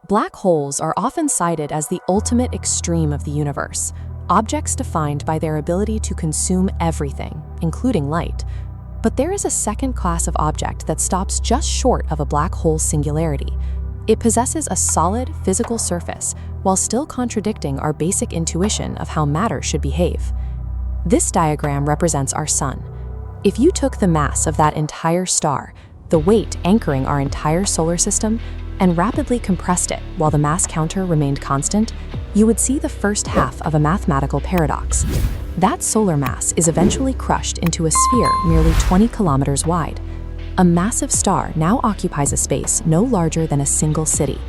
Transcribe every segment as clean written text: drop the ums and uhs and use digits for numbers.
Black holes are often cited as the ultimate extreme of the universe, objects defined by their ability to consume everything, including light. But there is a second class of object that stops just short of a black hole's singularity. It possesses a solid physical surface while still contradicting our basic intuition of how matter should behave. This diagram represents our sun. If you took the mass of that entire star, the weight anchoring our entire solar system, and rapidly compressed it while the mass counter remained constant, you would see the first half of a mathematical paradox. That solar mass is eventually crushed into a sphere nearly 20 kilometers wide. A massive star now occupies a space no larger than a single city.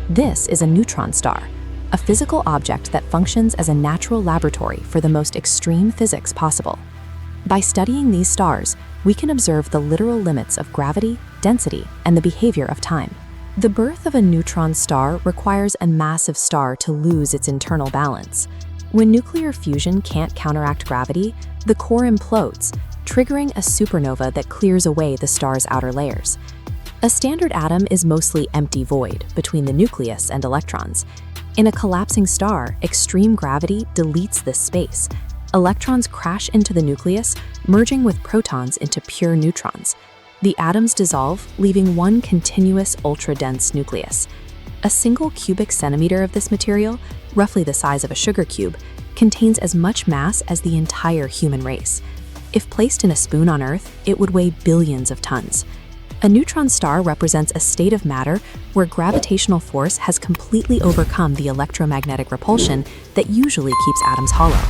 This is a neutron star, a physical object that functions as a natural laboratory for the most extreme physics possible. By studying these stars, we can observe the literal limits of gravity, density, and the behavior of time. The birth of a neutron star requires a massive star to lose its internal balance. When nuclear fusion can't counteract gravity, the core implodes, triggering a supernova that clears away the star's outer layers. A standard atom is mostly empty void between the nucleus and electrons. In a collapsing star, extreme gravity deletes this space. Electrons crash into the nucleus, merging with protons into pure neutrons. The atoms dissolve, leaving one continuous ultra-dense nucleus. A single cubic centimeter of this material, roughly the size of a sugar cube, contains as much mass as the entire human race. If placed in a spoon on Earth, it would weigh billions of tons. A neutron star represents a state of matter where gravitational force has completely overcome the electromagnetic repulsion that usually keeps atoms hollow.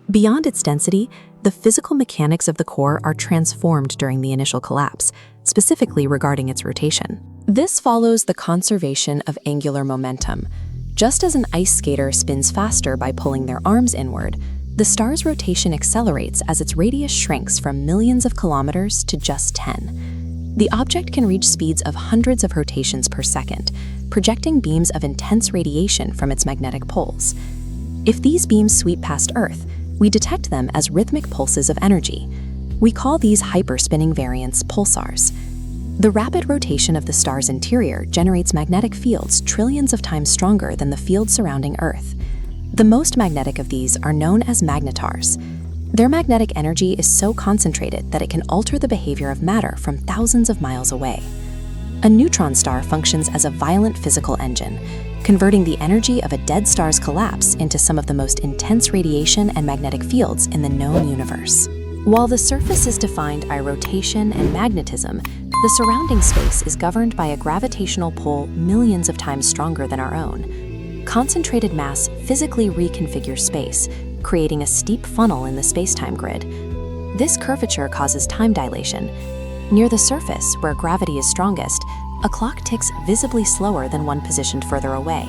Beyond its density, the physical mechanics of the core are transformed during the initial collapse, specifically regarding its rotation. This follows the conservation of angular momentum. Just as an ice skater spins faster by pulling their arms inward, the star's rotation accelerates as its radius shrinks from millions of kilometers to just 10. The object can reach speeds of hundreds of rotations per second, projecting beams of intense radiation from its magnetic poles. If these beams sweep past Earth, we detect them as rhythmic pulses of energy. We call these hyperspinning variants pulsars. The rapid rotation of the star's interior generates magnetic fields trillions of times stronger than the field surrounding Earth. The most magnetic of these are known as magnetars. Their magnetic energy is so concentrated that it can alter the behavior of matter from thousands of miles away. A neutron star functions as a violent physical engine, converting the energy of a dead star's collapse into some of the most intense radiation and magnetic fields in the known universe. While the surface is defined by rotation and magnetism, the surrounding space is governed by a gravitational pull millions of times stronger than our own. Concentrated mass physically reconfigures space, creating a steep funnel in the space-time grid. This curvature causes time dilation. Near the surface, where gravity is strongest, a clock ticks visibly slower than one positioned further away.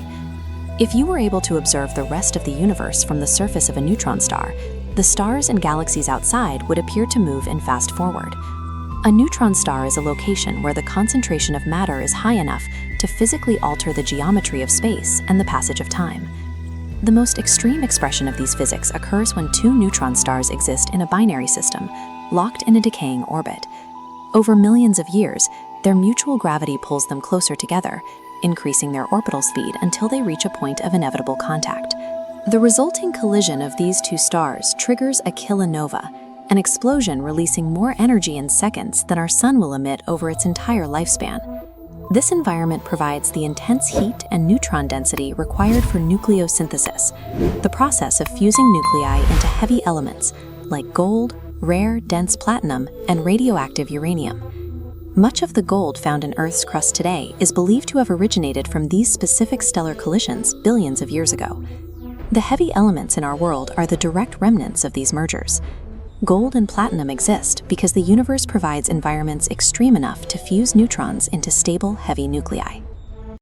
If you were able to observe the rest of the universe from the surface of a neutron star, the stars and galaxies outside would appear to move in fast forward. A neutron star is a location where the concentration of matter is high enough to physically alter the geometry of space and the passage of time. The most extreme expression of these physics occurs when two neutron stars exist in a binary system, locked in a decaying orbit. Over millions of years, their mutual gravity pulls them closer together, increasing their orbital speed until they reach a point of inevitable contact. The resulting collision of these two stars triggers a kilonova, an explosion releasing more energy in seconds than our sun will emit over its entire lifespan. This environment provides the intense heat and neutron density required for nucleosynthesis, the process of fusing nuclei into heavy elements like gold, rare, dense platinum, and radioactive uranium. Much of the gold found in Earth's crust today is believed to have originated from these specific stellar collisions billions of years ago. The heavy elements in our world are the direct remnants of these mergers. Gold and platinum exist because the universe provides environments extreme enough to fuse neutrons into stable, heavy nuclei.